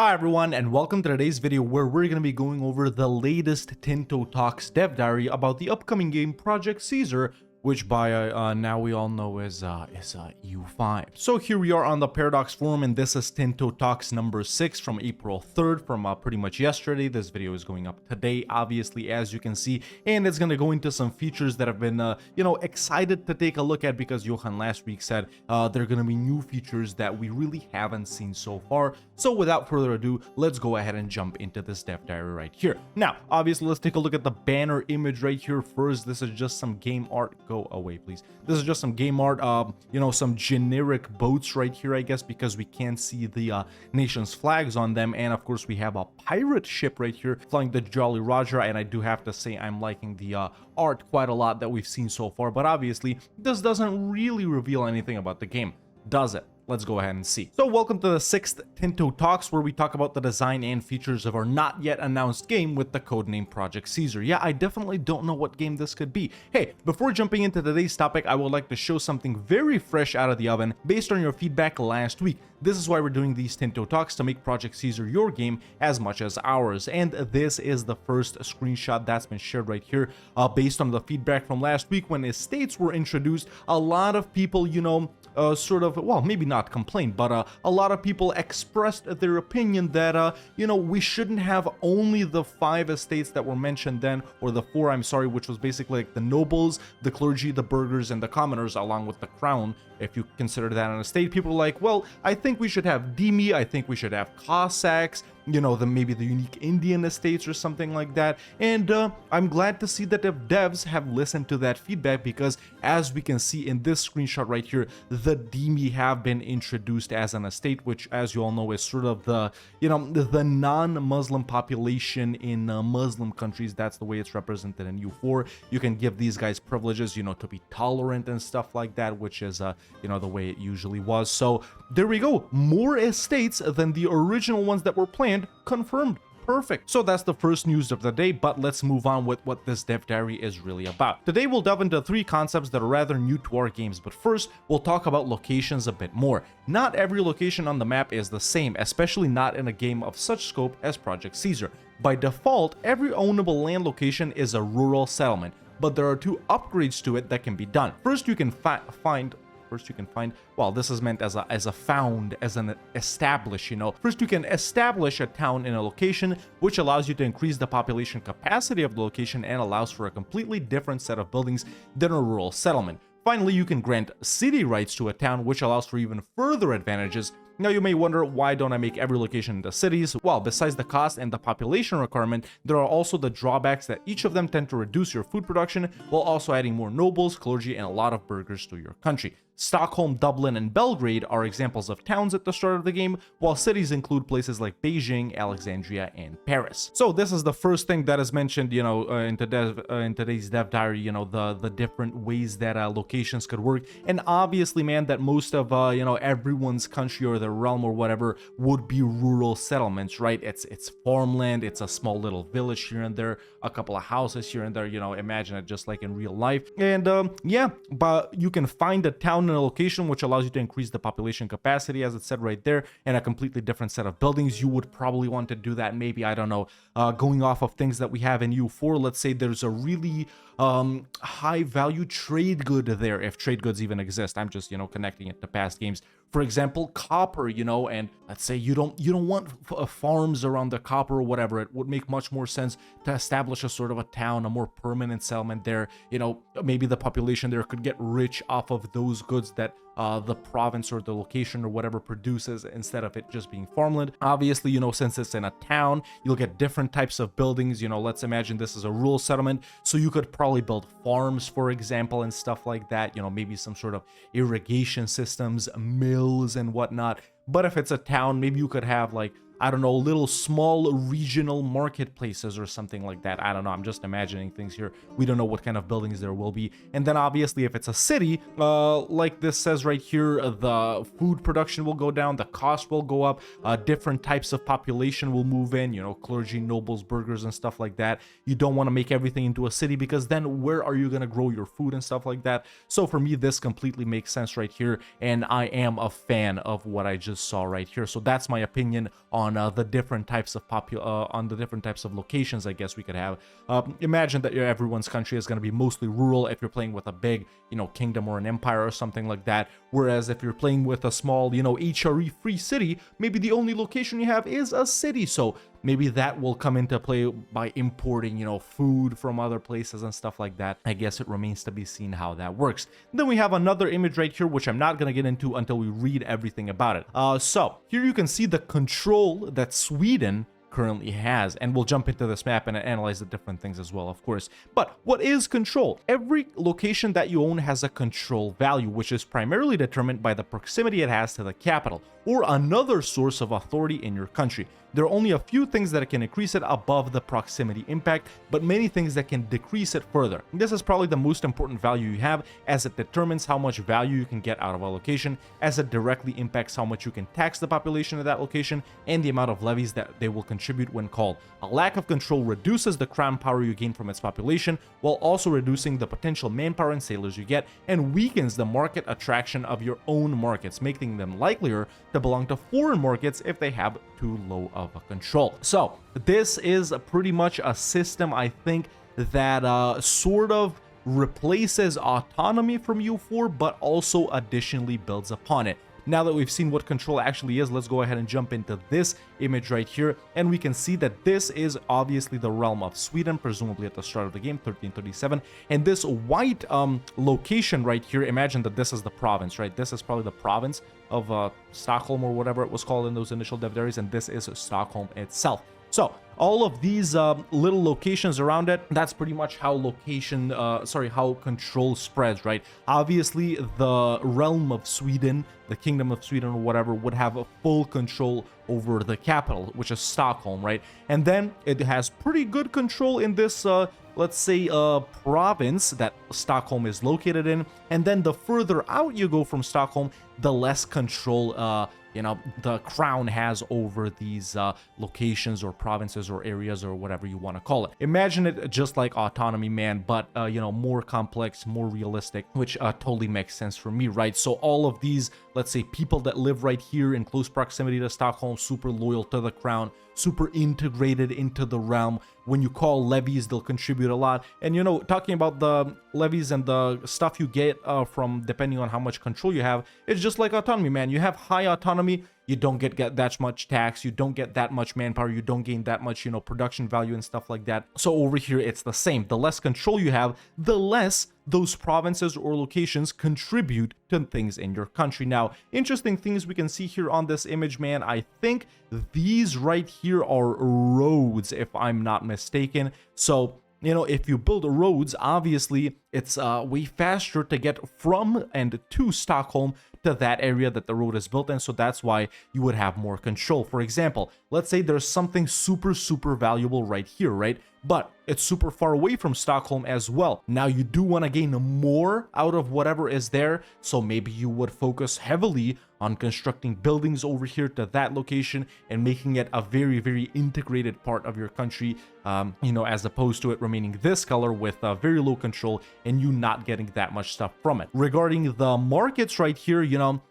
Hi everyone, and welcome to today's video where we're going to be going over the latest Tinto Talks dev diary about the upcoming game Project Caesar, which by now we all know is EU5. So here we are on the Paradox forum, and this is Tinto Talks number 6 from April 3rd, from pretty much yesterday. This video is going up today, obviously, as you can see, and it's going to go into some features that have been, excited to take a look at, because Johan last week said there are going to be new features that we really haven't seen so far. So without further ado, let's go ahead and jump into this dev diary right here. Now, obviously, let's take a look at the banner image right here first. This is just some game art. Go away, please. This is just some game art, some generic boats right here, I guess, because we can't see the nation's flags on them. And of course, we have a pirate ship right here flying the Jolly Roger, and I do have to say I'm liking the art quite a lot that we've seen so far. But obviously, this doesn't really reveal anything about the game, does it? Let's go ahead and see. So welcome to the 6th Tinto Talks, where we talk about the design and features of our not yet announced game with the codename Project Caesar. Yeah, I definitely don't know what game this could be. Hey, before jumping into today's topic, I would like to show something very fresh out of the oven based on your feedback last week. This is why we're doing these Tinto Talks, to make Project Caesar your game as much as ours. And this is the first screenshot that's been shared right here, based on the feedback from last week when estates were introduced. A lot of people, maybe not complained, but a lot of people expressed their opinion that, we shouldn't have only the 5 estates that were mentioned then, or the 4, I'm sorry, which was basically like the nobles, the clergy, the burghers, and the commoners, along with the crown. If you consider that an estate, people are like, well, I think we should have Demi, I think we should have Cossacks, maybe the unique Indian estates or something like that. And I'm glad to see that the devs have listened to that feedback, because as we can see in this screenshot right here, the Demi have been introduced as an estate, which, as you all know, is sort of the, the non-Muslim population in Muslim countries. That's the way it's represented in EU4. You can give these guys privileges, to be tolerant and stuff like that, which is, the way it usually was. So there we go. More estates than the original ones that were planned confirmed. Perfect. So that's the first news of the day, but let's move on with what this dev diary is really about. Today we'll delve into 3 concepts that are rather new to our games, but first we'll talk about locations a bit more. Not every location on the map is the same, especially not in a game of such scope as Project Caesar. By default, every ownable land location is a rural settlement, but there are 2 upgrades to it that can be done. First, you can find, well, this is meant as an establish, First, you can establish a town in a location, which allows you to increase the population capacity of the location and allows for a completely different set of buildings than a rural settlement. Finally, you can grant city rights to a town, which allows for even further advantages. Now, you may wonder, why don't I make every location into cities? Well, besides the cost and the population requirement, there are also the drawbacks that each of them tend to reduce your food production, while also adding more nobles, clergy, and a lot of burghers to your country. Stockholm, Dublin, and Belgrade are examples of towns at the start of the game, while cities include places like Beijing, Alexandria, and Paris. So this is the first thing that is mentioned, in today's dev diary, the different ways that locations could work. And obviously, man, that most of, everyone's country or their realm or whatever would be rural settlements, right? It's farmland, it's a small little village here and there, a couple of houses here and there, imagine it just like in real life. And yeah, but you can find a town in a location which allows you to increase the population capacity, as it said right there, and a completely different set of buildings. You would probably want to do that, maybe, I don't know, going off of things that we have in EU4. Let's say there's a really high value trade good there, if trade goods even exist. I'm just, connecting it to past games. For example, copper, and let's say you don't want farms around the copper or whatever. It would make much more sense to establish a sort of a town, a more permanent settlement there. Maybe the population there could get rich off of those goods that the province or the location or whatever produces, instead of it just being farmland. Obviously, since it's in a town, you'll get different types of buildings. Let's imagine this is a rural settlement, so you could probably build farms, for example, and stuff like that. Maybe some sort of irrigation systems, mills, and whatnot. But if it's a town, maybe you could have, like, I don't know, little small regional marketplaces or something like that. I don't know. I'm just imagining things here. We don't know what kind of buildings there will be. And then obviously, if it's a city, like this says right here, the food production will go down, the cost will go up, different types of population will move in, clergy, nobles, burghers, and stuff like that. You don't want to make everything into a city, because then where are you going to grow your food and stuff like that? So for me, this completely makes sense right here. And I am a fan of what I just saw right here. So that's my opinion on on the different types of locations, I guess we could have. Imagine that everyone's country is going to be mostly rural if you're playing with a big, kingdom or an empire or something like that. Whereas if you're playing with a small, HRE-free city, maybe the only location you have is a city. So maybe that will come into play by importing, food from other places and stuff like that. I guess it remains to be seen how that works. Then we have another image right here, which I'm not going to get into until we read everything about it. So here you can see the control that Sweden currently has, and we'll jump into this map and analyze the different things as well, of course. But what is control? Every location that you own has a control value, which is primarily determined by the proximity it has to the capital or another source of authority in your country. There are only a few things that can increase it above the proximity impact, but many things that can decrease it further. This is probably the most important value you have, as it determines how much value you can get out of a location, as it directly impacts how much you can tax the population of that location and the amount of levies that they will contribute when called. A lack of control reduces the crown power you gain from its population, while also reducing the potential manpower and sailors you get, and weakens the market attraction of your own markets, making them likelier to belong to foreign markets if they have too low of a control. So this is pretty much a system, I think, that sort of replaces autonomy from EU4, but also additionally builds upon it. Now that we've seen what control actually is, let's go ahead and jump into this image right here, and we can see that this is obviously the realm of Sweden, presumably at the start of the game, 1337. And this white location right here, imagine that this is the province, right? This is probably the province of Stockholm or whatever it was called in those initial Dev Diaries, and this is Stockholm itself. So all of these little locations around it, that's pretty much how how control spreads, right? Obviously, the realm of Sweden, the kingdom of Sweden or whatever, would have a full control over the capital, which is Stockholm, right? And then it has pretty good control in this, let's say, province that Stockholm is located in. And then the further out you go from Stockholm, the less control the crown has over these locations or provinces or areas or whatever you want to call it. Imagine it just like autonomy, man, but more complex, more realistic, which totally makes sense for me, right? So all of these, let's say, people that live right here in close proximity to Stockholm, super loyal to the crown, super integrated into the realm. When you call levies, they'll contribute a lot. And talking about the levies and the stuff you get from depending on how much control you have, it's just like autonomy, man. You have high autonomy, you don't get that much tax, you don't get that much manpower, you don't gain that much production value and stuff like that. So over here it's the same. The less control you have, the less those provinces or locations contribute to things in your country. Now, interesting things we can see here on this image, man. I think these right here are roads, if I'm not mistaken. So if you build roads, obviously it's way faster to get from and to Stockholm to that area that the road is built in, so that's why you would have more control. For example, let's say there's something super valuable right here, right? But it's super far away from Stockholm as well. Now you do want to gain more out of whatever is there, so maybe you would focus heavily on constructing buildings over here to that location and making it a very integrated part of your country, as opposed to it remaining this color with very low control and you not getting that much stuff from it. Regarding the markets right here,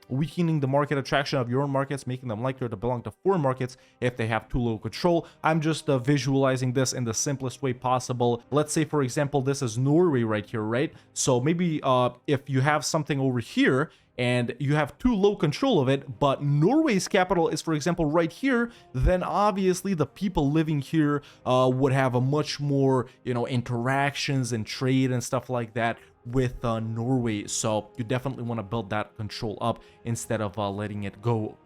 weakening the market attraction of your own markets, making them likelier to belong to foreign markets if they have too low control. I'm just visualizing this in the simplest way possible. Let's say, for example, this is Norway right here, right? So maybe if you have something over here and you have too low control of it, but Norway's capital is, for example, right here, then obviously the people living here would have a much more, interactions and trade and stuff like that with Norway. So you definitely want to build that control up instead of letting it go,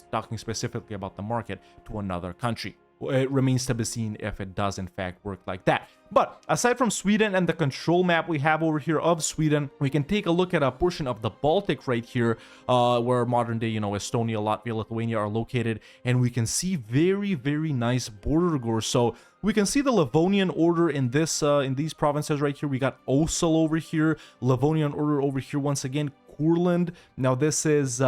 talking specifically about the market, to another country. It remains to be seen if it does in fact work like that. But aside from Sweden and the control map we have over here of Sweden, we can take a look at a portion of the Baltic right here, where modern day, Estonia, Latvia, Lithuania are located, and we can see very nice border gores. So we can see the Livonian order in these provinces right here. We got Osel over here, Livonian order over here once again, Courland. Now this is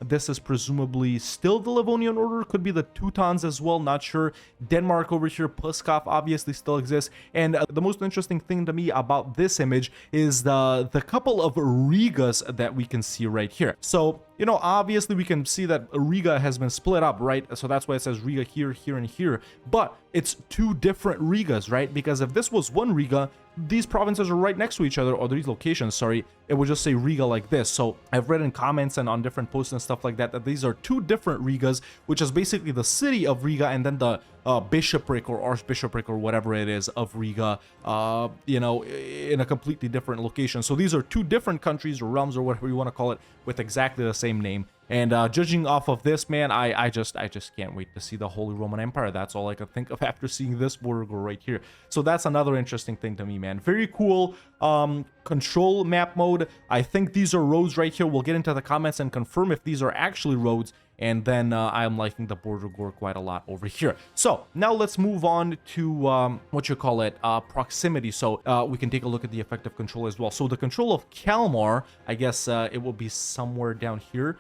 This is presumably still the Livonian Order, could be the Teutons as well, not sure. Denmark over here, Puskov obviously still exists. And the most interesting thing to me about this image is the couple of Rigas that we can see right here. So, you know, obviously we can see that Riga has been split up, right? So that's why it says Riga here, here, and here. But it's two different Rigas, right? Because if this was one Riga, these provinces are right next to each other, or these locations, sorry, it would just say Riga like this. So I've read in comments and on different posts and stuff like that, that these are two different Rigas, which is basically the city of Riga and then the bishopric or archbishopric or whatever it is of Riga, you know, in a completely different location. So these are two different countries or realms or whatever you want to call it with exactly the same name. And judging off of this, man, I just can't wait to see the Holy Roman Empire. That's all I could think of after seeing this border go right here. So that's another interesting thing to me, man. Very cool control map mode. I think these are roads right here. We'll get into the comments and confirm if these are actually roads. And then I'm liking the border gore quite a lot over here. So now let's move on to proximity. So we can take a look at the effective control as well. So the control of Kalmar, I guess it will be somewhere down here.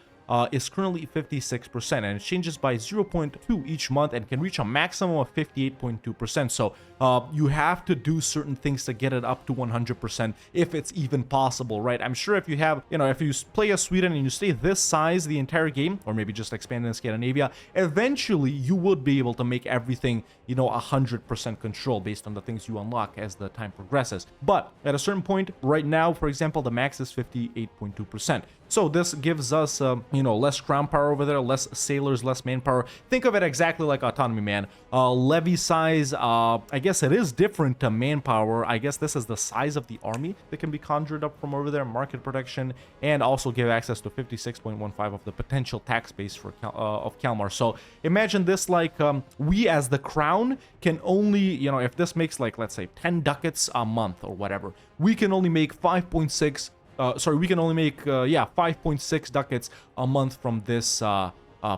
Is currently 56%, and it changes by 0.2 each month and can reach a maximum of 58.2%. So you have to do certain things to get it up to 100% if it's even possible, right? I'm sure if you have, you know, if you play as Sweden and you stay this size the entire game, or maybe just expand in Scandinavia, eventually you would be able to make everything, you know, 100% control based on the things you unlock as the time progresses. But at a certain point, right now, for example, the max is 58.2%. So this gives us, you know, less crown power over there, less sailors, less manpower. Think of it exactly like autonomy, man. Levy size, I guess it is different to manpower. I guess this is the size of the army that can be conjured up from over there. Market protection, and also give access to 56.15 of the potential tax base for of Kalmar. So imagine this like we as the crown can only, you know, if this makes like, let's say 10 ducats a month or whatever, we can only make 5.6 we can only make 5.6 ducats a month from this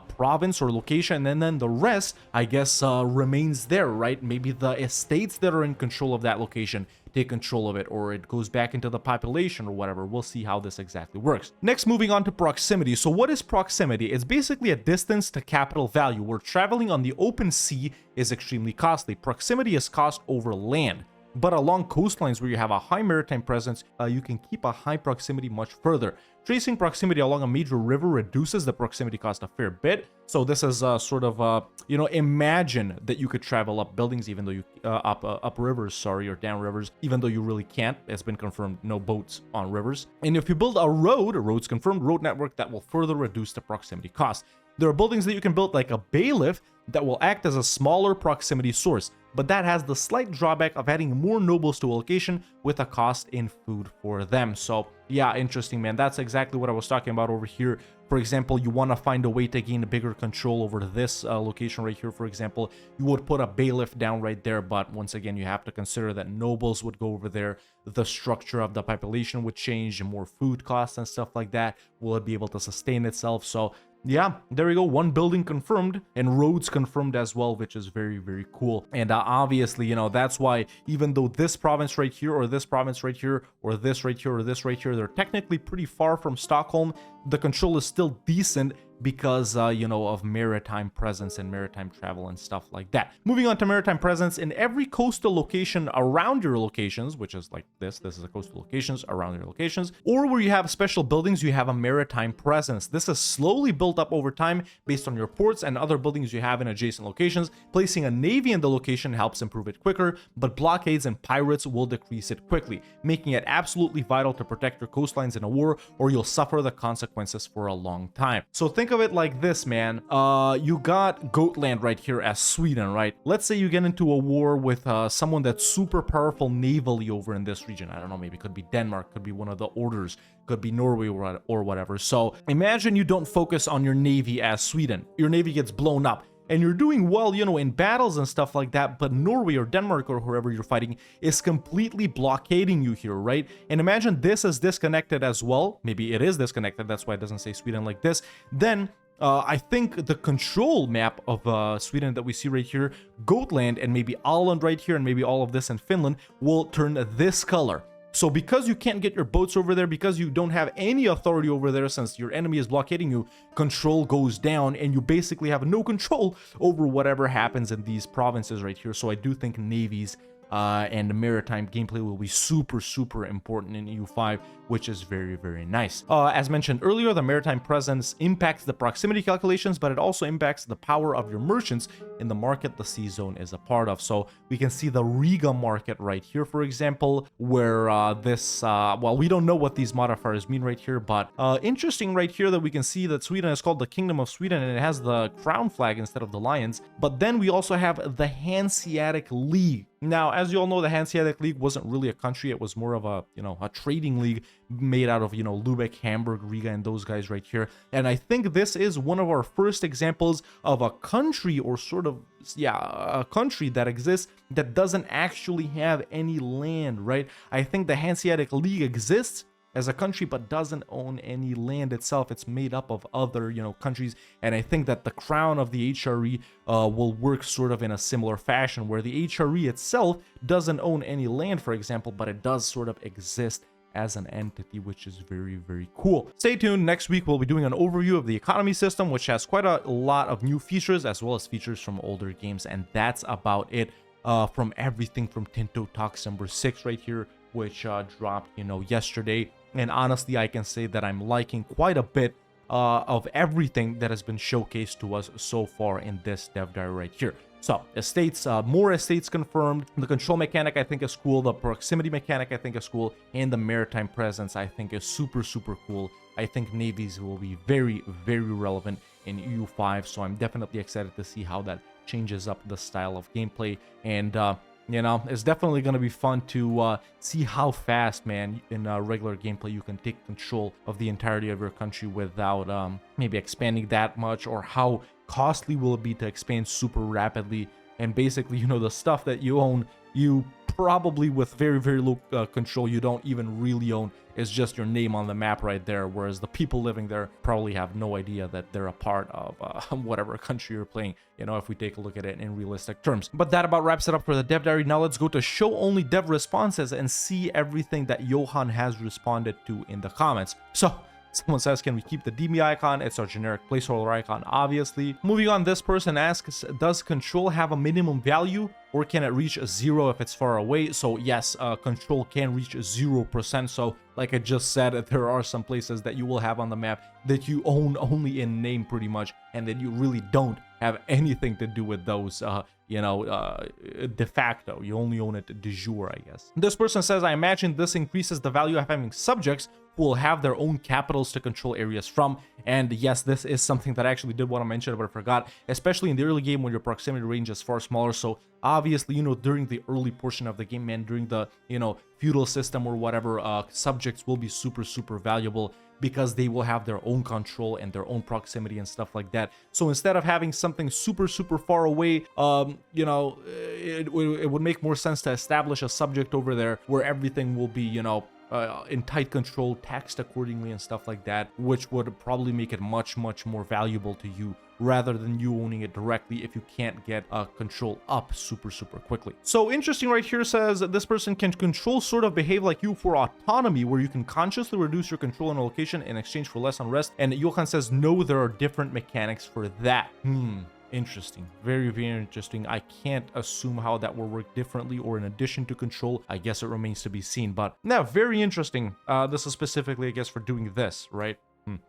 province or location, and then the rest, I guess, remains there, right? Maybe the estates that are in control of that location take control of it, or it goes back into the population or whatever. We'll see how this exactly works. Next, moving on to proximity. So what is proximity? It's basically a distance to capital value, where traveling on the open sea is extremely costly. Proximity is cost over land. But along coastlines where you have a high maritime presence, you can keep a high proximity much further. Tracing proximity along a major river reduces the proximity cost a fair bit. So this is sort of, you know, imagine that you could travel up buildings even though you, up rivers, sorry, or down rivers, even though you really can't. It's been confirmed, no boats on rivers. And if you build a roads confirmed road network, that will further reduce the proximity cost. There are buildings that you can build like a bailiff that will act as a smaller proximity source, but that has the slight drawback of adding more nobles to a location with a cost in food for them. So yeah, interesting, man. That's exactly what I was talking about over here. For example, you want to find a way to gain a bigger control over this location right here. For example, you would put a bailiff down right there, but once again, you have to consider that nobles would go over there. The structure of the population would change, and more food costs and stuff like that. Will it be able to sustain itself? So yeah, there we go. One building confirmed and roads confirmed as well, which is very, very cool. And obviously, you know, that's why even though this province right here, or this province right here, or this right here, or this right here, they're technically pretty far from Stockholm, the control is still decent because, you know, of maritime presence and maritime travel and stuff like that. Moving on to maritime presence, in every coastal location around your locations, which is like this is a coastal locations around your locations, or where you have special buildings, you have a maritime presence. This is slowly built up over time based on your ports and other buildings you have in adjacent locations. Placing a navy in the location helps improve it quicker, but blockades and pirates will decrease it quickly, making it absolutely vital to protect your coastlines in a war, or you'll suffer the consequences for a long time. So think of it like this, man. You got Gotland right here as Sweden, right? Let's say you get into a war with someone that's super powerful navally over in this region. I don't know, maybe it could be Denmark, could be one of the orders, could be Norway or whatever. So imagine you don't focus on your navy as Sweden. Your navy gets blown up. And you're doing well, you know, in battles and stuff like that, but Norway or Denmark or whoever you're fighting is completely blockading you here, right? And imagine this is disconnected as well. Maybe it is disconnected, that's why it doesn't say Sweden like this. Then I think the control map of Sweden that we see right here, Gotland and maybe Åland right here, and maybe all of this in Finland will turn this color. So because you can't get your boats over there, because you don't have any authority over there since your enemy is blockading you, control goes down and you basically have no control over whatever happens in these provinces right here. So I do think navies and the maritime gameplay will be super important in EU5, which is very nice. As mentioned earlier, the maritime presence impacts the proximity calculations, but it also impacts the power of your merchants in the market the sea zone is a part of. So we can see the Riga market right here, for example, where well, we don't know what these modifiers mean right here, but interesting right here that we can see that Sweden is called the Kingdom of Sweden and it has the crown flag instead of the lions. But then we also have the Hanseatic League. Now, as you all know, the Hanseatic League wasn't really a country. It was more of a, a trading league made out of, Lübeck, Hamburg, Riga, and those guys right here. And I think this is one of our first examples of a country or sort of, a country that exists that doesn't actually have any land, right? I think the Hanseatic League exists as a country but doesn't own any land itself. It's made up of other countries, and I think that the crown of the HRE will work sort of in a similar fashion, where the HRE itself doesn't own any land, for example, but it does sort of exist as an entity, which is very cool. Stay tuned. Next week we'll be doing an overview of the economy system, which has quite a lot of new features as well as features from older games, and that's about it from everything from Tinto Talks number 6 right here, which dropped yesterday. And honestly, I can say that I'm liking quite a bit of everything that has been showcased to us so far in this dev diary right here. So estates, more estates confirmed. The control mechanic I think is cool. The proximity mechanic I think is cool, and the maritime presence I think is super cool. I think navies will be very relevant in EU5, so I'm definitely excited to see how that changes up the style of gameplay. And it's definitely going to be fun to see how fast, man, in regular gameplay you can take control of the entirety of your country without maybe expanding that much, or how costly will it be to expand super rapidly. And basically, the stuff that you own, you probably with very low control, you don't even really own. It's just your name on the map right there, whereas the people living there probably have no idea that they're a part of whatever country you're playing, if we take a look at it in realistic terms. But that about wraps it up for the dev diary. Now let's go to show only dev responses and see everything that Johan has responded to in the comments. So someone says, can we keep the DB icon? It's our generic placeholder icon, obviously. Moving on, this person asks, does control have a minimum value, or can it reach 0 if it's far away? So yes, control can reach 0%. So like I just said, there are some places that you will have on the map that you own only in name pretty much, and that you really don't have anything to do with those, de facto. You only own it de jure, I guess. This person says, I imagine this increases the value of having subjects who will have their own capitals to control areas from. And yes, this is something that I actually did want to mention, but I forgot, especially in the early game when your proximity range is far smaller. So obviously, during the early portion of the game, man, during the, feudal system or whatever, subjects will be super valuable, because they will have their own control and their own proximity and stuff like that. So instead of having something super far away, it would make more sense to establish a subject over there where everything will be, in tight control, taxed accordingly and stuff like that, which would probably make it much more valuable to you, rather than you owning it directly if you can't get control up super quickly. So interesting right here says that this person can control sort of behave like you for autonomy, where you can consciously reduce your control on a location in exchange for less unrest. And Johan says, no, there are different mechanics for that. Interesting. Very interesting. I can't assume how that will work differently or in addition to control. I guess it remains to be seen, but yeah, very interesting. This is specifically, I guess, for doing this, right?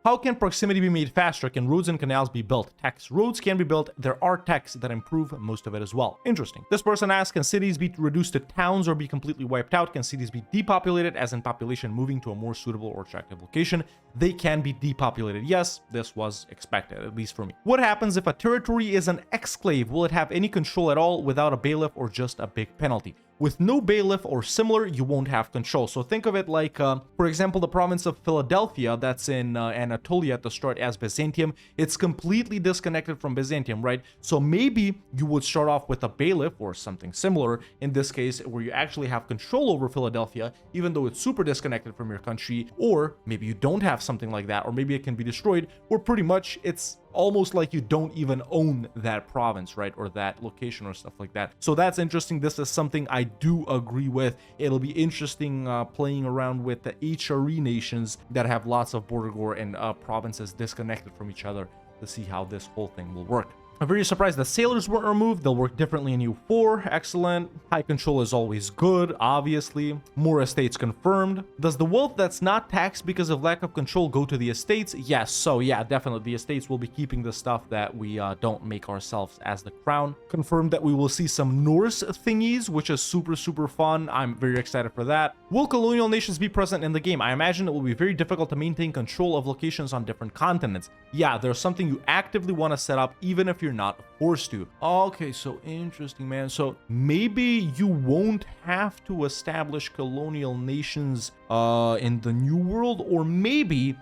How can proximity be made faster? Can roads and canals be built? Techs. Roads can be built. There are techs that improve most of it as well. Interesting. This person asks, can cities be reduced to towns or be completely wiped out? Can cities be depopulated, as in population moving to a more suitable or attractive location? They can be depopulated. Yes, this was expected, at least for me. What happens if a territory is an exclave? Will it have any control at all without a bailiff or just a big penalty? With no bailiff or similar, you won't have control. So think of it like, for example, the province of Philadelphia that's in Anatolia at the start as Byzantium. It's completely disconnected from Byzantium, right? So maybe you would start off with a bailiff or something similar, in this case, where you actually have control over Philadelphia, even though it's super disconnected from your country. Or maybe you don't have something like that, or maybe it can be destroyed, or pretty much it's almost like you don't even own that province, right? Or that location or stuff like that. So that's interesting. This is something I do agree with. It'll be interesting playing around with the HRE nations that have lots of border gore and provinces disconnected from each other to see how this whole thing will work. I'm very surprised the sailors weren't removed. They'll work differently in EU4. Excellent. High control is always good, obviously. More estates confirmed. Does the wealth that's not taxed because of lack of control go to the estates? Yes. So yeah, definitely the estates will be keeping the stuff that we don't make ourselves as the crown. Confirmed that we will see some Norse thingies, which is super, super fun. I'm very excited for that. Will colonial nations be present in the game? I imagine it will be very difficult to maintain control of locations on different continents. Yeah, there's something you actively want to set up, even if you're not forced to. Okay, so interesting, man. So maybe you won't have to establish colonial nations in the new world, or maybe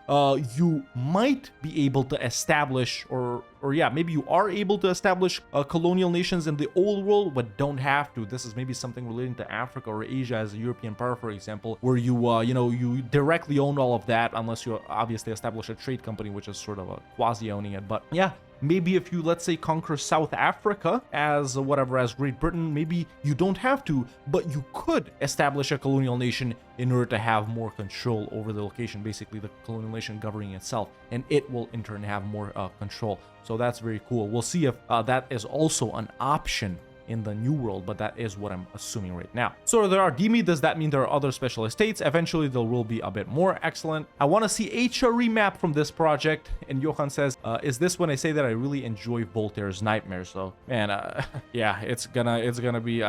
you might be able to establish, or yeah, maybe you are able to establish colonial nations in the old world, but don't have to. This is maybe something relating to Africa or Asia as a European power, for example, where you you know, you directly own all of that, unless you obviously establish a trade company, which is sort of a quasi owning it. But yeah, maybe if you, let's say, conquer South Africa as whatever, as Great Britain, maybe you don't have to, but you could establish a colonial nation in order to have more control over the location, basically the colonial nation governing itself, and it will in turn have more control. So that's very cool. We'll see if that is also an option in the new world, but that is what I'm assuming right now. So there are DME. Does that mean there are other special estates? Eventually there will be a bit more. Excellent. I want to see HRE map from this project. And Johan says, is this when I say that I really enjoy Voltaire's Nightmare? So man, yeah, it's gonna be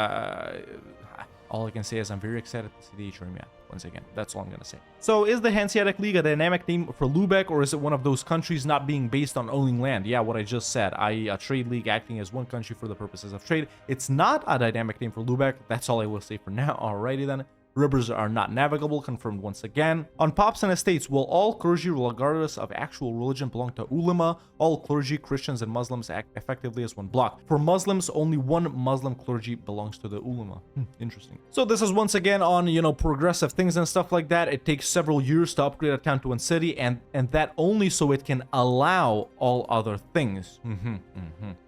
all I can say is I'm very excited to see the HRE map. Once again, that's all I'm gonna say. So is the Hanseatic League a dynamic name for Lubeck, or is it one of those countries not being based on owning land? Yeah, what I just said, a trade league acting as one country for the purposes of trade. It's not a dynamic name for Lubeck. That's all I will say for now. Alrighty then. Rivers are not navigable, confirmed once again. On pops and estates, will all clergy, regardless of actual religion, belong to ulema? All clergy, Christians, and Muslims act effectively as one block. For Muslims, only one Muslim clergy belongs to the ulema. Interesting. So this is once again on, you know, progressive things and stuff like that. It takes several years to upgrade a town to one city, and that only so it can allow all other things.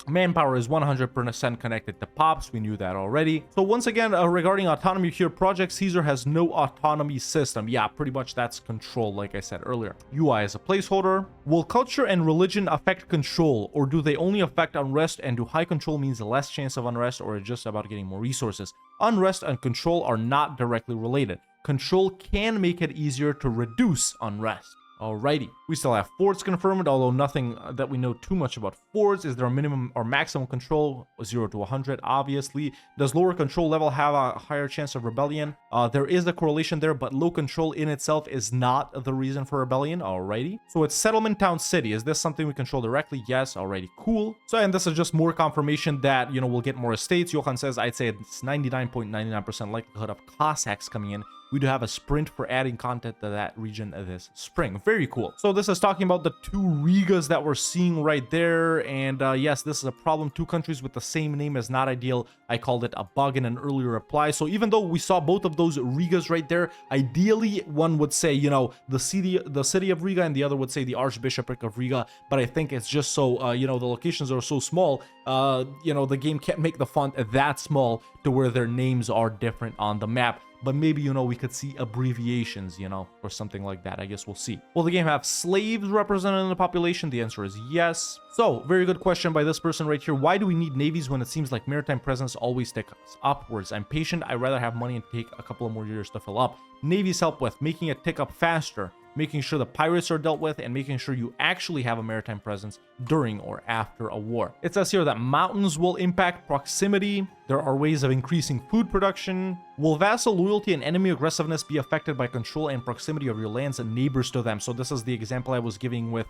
Manpower is 100% connected to pops. We knew that already. So once again, regarding autonomy here, Project Caesar has no autonomy system. Yeah, pretty much that's control, like I said earlier. UI is a placeholder. Will culture and religion affect control, or do they only affect unrest, and do high control means less chance of unrest, or just about getting more resources? Unrest and control are not directly related. Control can make it easier to reduce unrest. Alrighty, we still have forts confirmed, although nothing that we know too much about forts. Is there a minimum or maximum control? 0 to 100, obviously. Does lower control level have a higher chance of rebellion? There is a correlation there, but low control in itself is not the reason for rebellion. Alrighty. So it's settlement town city. Is this something we control directly? Yes. Alrighty, cool. So, and this is just more confirmation that, you know, we'll get more estates. Johan says, I'd say it's 99.99% likelihood of Cossacks coming in. We do have a sprint for adding content to that region this spring. Very cool. So this is talking about the two Rigas that we're seeing right there. And yes, this is a problem. Two countries with the same name is not ideal. I called it a bug in an earlier reply. So even though we saw both of those Rigas right there, ideally one would say, you know, the city of Riga, and the other would say the Archbishopric of Riga. But I think it's just so, you know, the locations are so small, you know, the game can't make the font that small to where their names are different on the map. But maybe, you know, we could see abbreviations, you know, or something like that. I guess we'll see. Will the game have slaves represented in the population? The answer is yes. So, very good question by this person right here. Why do we need navies when it seems like maritime presence always ticks upwards? I'm patient. I'd rather have money and take a couple of more years to fill up. Navies help with making it tick up faster, making sure the pirates are dealt with, and making sure you actually have a maritime presence during or after a war. It says here that mountains will impact proximity. There are ways of increasing food production. Will vassal loyalty and enemy aggressiveness be affected by control and proximity of your lands and neighbors to them? So this is the example I was giving with,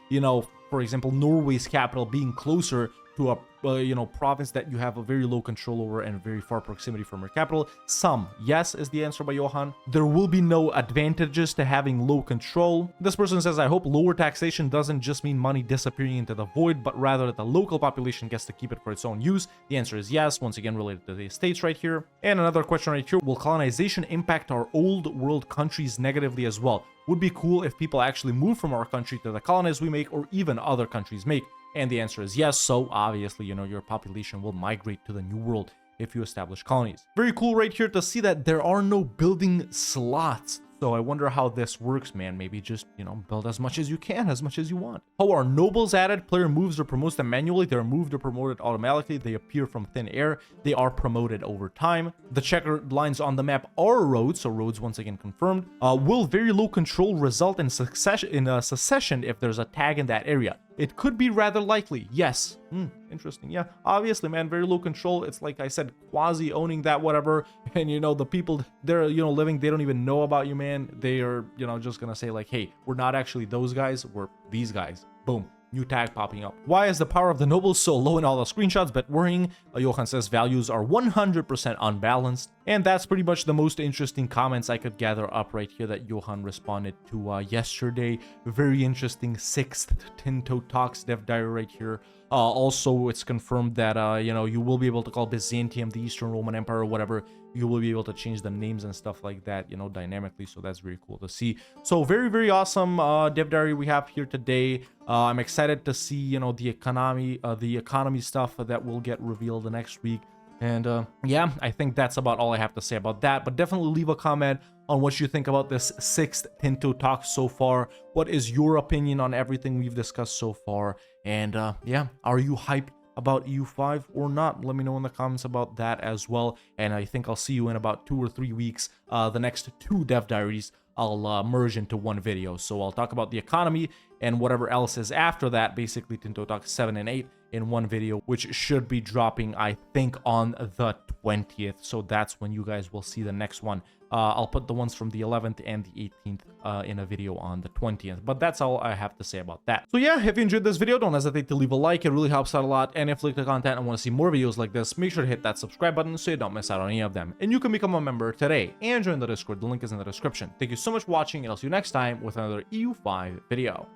you know, for example, Norway's capital being closer to a province that you have a very low control over and very far proximity from your capital? Some. Yes is the answer by Johan. There will be no advantages to having low control. This person says, I hope lower taxation doesn't just mean money disappearing into the void, but rather that the local population gets to keep it for its own use. The answer is yes, once again related to the estates right here. And another question right here, will colonization impact our old world countries negatively as well? Would be cool if people actually move from our country to the colonies we make or even other countries make. And the answer is yes, so obviously, your population will migrate to the new world if you establish colonies. Very cool right here to see that there are no building slots. So I wonder how this works, man. Maybe just, build as much as you can, as much as you want. How are nobles added? Player moves or promotes them manually. They're moved or promoted automatically. They appear from thin air. They are promoted over time. The checkered lines on the map are roads, so roads once again confirmed. Will very low control result in secession if there's a tag in that area? It could be rather likely. Yes. Interesting. Yeah, obviously, man, very low control. It's like I said, quasi owning that whatever. And the people they're living, they don't even know about you, man. They are just gonna say like, hey, we're not actually those guys, we're these guys. Boom. New tag popping up. Why is the power of the nobles so low in all the screenshots but worrying? Johan says values are 100% unbalanced. And that's pretty much the most interesting comments I could gather up right here that Johan responded to yesterday. Very interesting 6th Tinto Talks Dev Diary right here. Also, it's confirmed that, you will be able to call Byzantium the Eastern Roman Empire or whatever. You will be able to change the names and stuff like that, dynamically. So that's very cool to see. So very, very awesome Dev Diary we have here today. I'm excited to see, the economy stuff that will get revealed the next week. And yeah, I think that's about all I have to say about that. But definitely leave a comment on what you think about this 6th Tinto Talk so far. What is your opinion on everything we've discussed so far? And yeah, are you hyped about EU5 or not? Let me know in the comments about that as well. And I think I'll see you in about 2 or 3 weeks. The next 2 Dev Diaries I'll merge into one video. So I'll talk about the economy and whatever else is after that, basically Tinto Talks 7 and 8 in one video, which should be dropping, I think, on the 20th. So that's when you guys will see the next one. I'll put the ones from the 11th and the 18th in a video on the 20th. But that's all I have to say about that. So yeah, if you enjoyed this video, don't hesitate to leave a like. It really helps out a lot. And if you like the content and want to see more videos like this, make sure to hit that subscribe button so you don't miss out on any of them. And you can become a member today and join the Discord. The link is in the description. Thank you so much for watching, and I'll see you next time with another EU5 video.